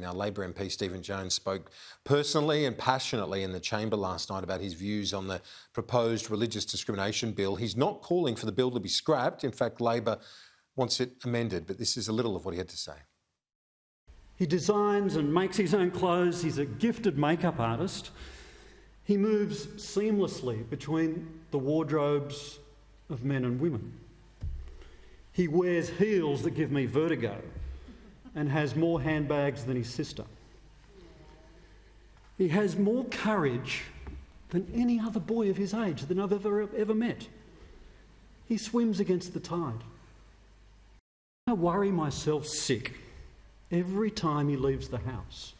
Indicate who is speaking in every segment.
Speaker 1: Now, Labor MP Stephen Jones spoke personally and passionately in the chamber last night about his views on the proposed religious discrimination bill. He's not calling for the bill to be scrapped. In fact, Labor wants it amended, but this is a little of what he had to say.
Speaker 2: He designs and makes his own clothes. He's a gifted makeup artist. He moves seamlessly between the wardrobes of men and women. He wears heels that give me vertigo and has more handbags than his sister. He has more courage than any other boy of his age that I've ever met. He swims against the tide. I worry myself sick every time he leaves the house.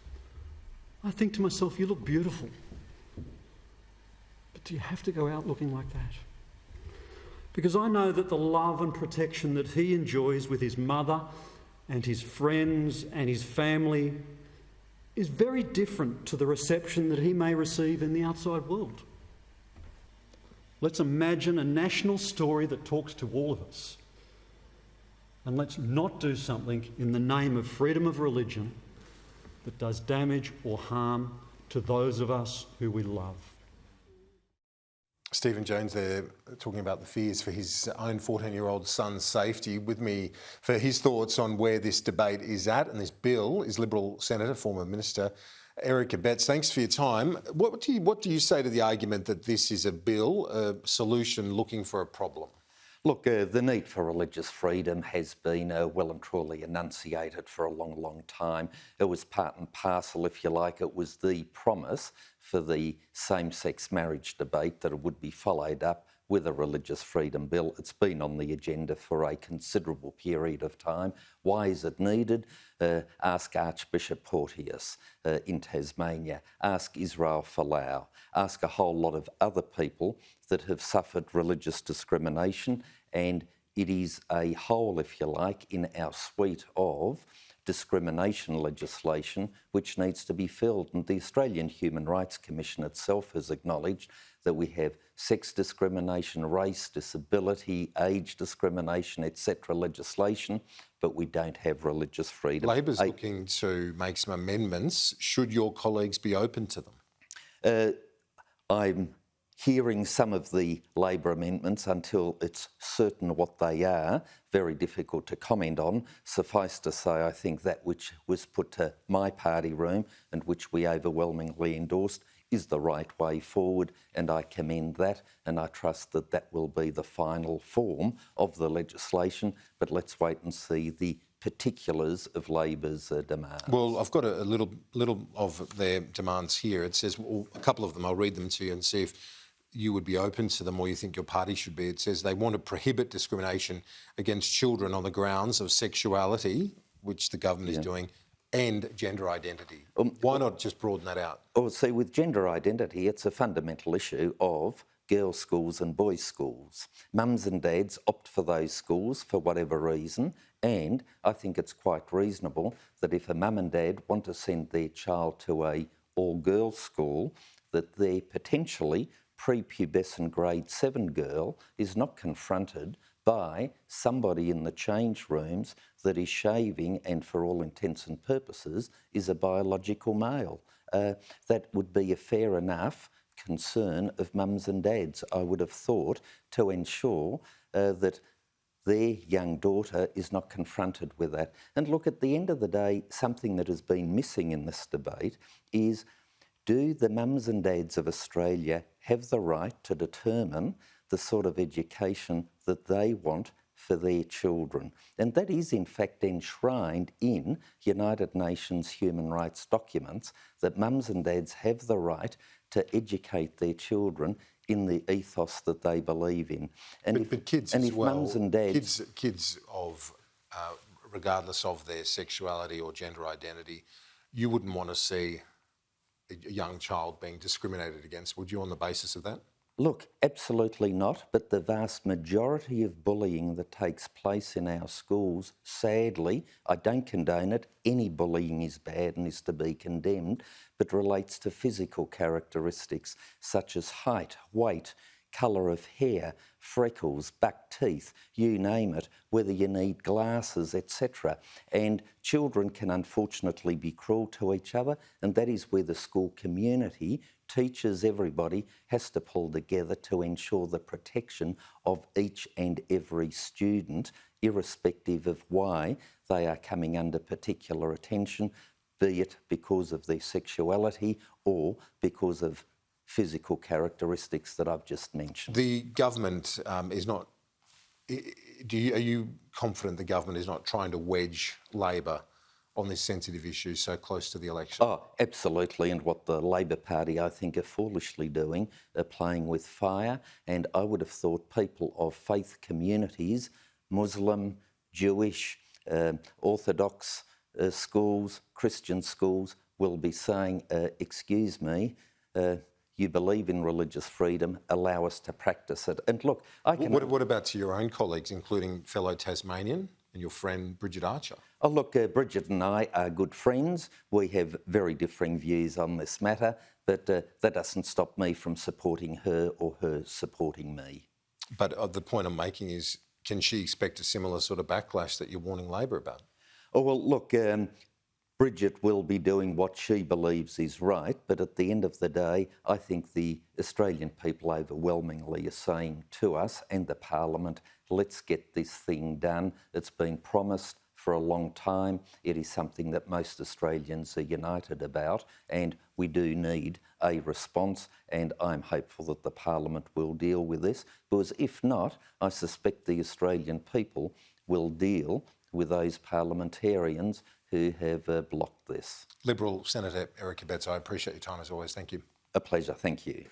Speaker 2: I think to myself, you look beautiful. But do you have to go out looking like that? Because I know that the love and protection that he enjoys with his mother and his friends and his family is very different to the reception that he may receive in the outside world. Let's imagine a national story that talks to all of us. And let's not do something in the name of freedom of religion that does damage or harm to those of us who we love.
Speaker 1: Stephen Jones there talking about the fears for his own 14-year-old son's safety. With me for his thoughts on where this debate is at and this bill is Liberal Senator, former Minister Eric Abetz. Thanks for your time. What do you say to the argument that this is a bill, a solution looking for a problem?
Speaker 3: Look, the need for religious freedom has been well and truly enunciated for a long, long time. It was part and parcel, if you like. It was the promise for the same-sex marriage debate that it would be followed up with a religious freedom bill. It's been on the agenda for a considerable period of time. Why is it needed? Ask Archbishop Porteous in Tasmania. Ask Israel Folau. Ask a whole lot of other people that have suffered religious discrimination, and it is a hole, if you like, in our suite of discrimination legislation which needs to be filled. And the Australian Human Rights Commission itself has acknowledged that we have sex discrimination, race, disability, age discrimination, etc. legislation, but we don't have religious freedom.
Speaker 1: Labor's looking to make some amendments. Should your colleagues be open to them?
Speaker 3: I'm hearing some of the Labor amendments until it's certain what they are. Very difficult to comment on. Suffice to say, I think that which was put to my party room and which we overwhelmingly endorsed is the right way forward, and I commend that, and I trust that that will be the final form of the legislation. But let's wait and see the particulars of Labor's demands.
Speaker 1: Well, I've got a little of their demands here. It says, well, a couple of them, I'll read them to you and see if you would be open to them or you think your party should be. It says they want to prohibit discrimination against children on the grounds of sexuality, which the government is doing, and gender identity. Why not just broaden that out?
Speaker 3: Oh, see, with gender identity, it's a fundamental issue of girls' schools and boys' schools. Mums and dads opt for those schools for whatever reason, and I think it's quite reasonable that if a mum and dad want to send their child to a all-girls school, that their potentially prepubescent grade 7 girl is not confronted by somebody in the change rooms that is shaving and for all intents and purposes is a biological male. That would be a fair enough concern of mums and dads, I would have thought, to ensure that their young daughter is not confronted with that. And look, at the end of the day, something that has been missing in this debate is, do the mums and dads of Australia have the right to determine the sort of education that they want for their children? And that is in fact enshrined in United Nations human rights documents, that mums and dads have the right to educate their children in the ethos that they believe in. And
Speaker 1: but kids
Speaker 3: and
Speaker 1: as
Speaker 3: if
Speaker 1: well,
Speaker 3: mums and dads...
Speaker 1: kids of, regardless of their sexuality or gender identity, you wouldn't want to see a young child being discriminated against, would you, on the basis of that?
Speaker 3: Look, absolutely not, but the vast majority of bullying that takes place in our schools, sadly, I don't condone it, any bullying is bad and is to be condemned, but relates to physical characteristics such as height, weight, colour of hair, freckles, buck teeth, you name it, whether you need glasses, etc. And children can unfortunately be cruel to each other, and that is where the school community, teachers, everybody, has to pull together to ensure the protection of each and every student, irrespective of why they are coming under particular attention, be it because of their sexuality or because of physical characteristics that I've just mentioned.
Speaker 1: The government is not... are you confident the government is not trying to wedge Labor on this sensitive issue so close to the election?
Speaker 3: Oh, absolutely. And what the Labor Party, I think, are foolishly doing, are playing with fire. And I would have thought people of faith communities, Muslim, Jewish, Orthodox schools, Christian schools, will be saying, excuse me, you believe in religious freedom, allow us to practice it. And look, I can...
Speaker 1: What about to your own colleagues, including fellow Tasmanian and your friend Bridget Archer?
Speaker 3: Oh, look, Bridget and I are good friends. We have very differing views on this matter, but that doesn't stop me from supporting her or her supporting me.
Speaker 1: But the point I'm making is, can she expect a similar sort of backlash that you're warning Labor about?
Speaker 3: Oh, well, look, Bridget will be doing what she believes is right, but at the end of the day, I think the Australian people overwhelmingly are saying to us and the Parliament, let's get this thing done. It's been promised for a long time. It is something that most Australians are united about, and we do need a response, and I'm hopeful that the Parliament will deal with this, because if not, I suspect the Australian people will deal with those parliamentarians who have blocked this.
Speaker 1: Liberal Senator Eric Abetz, I appreciate your time as always. Thank you.
Speaker 3: A pleasure, thank you.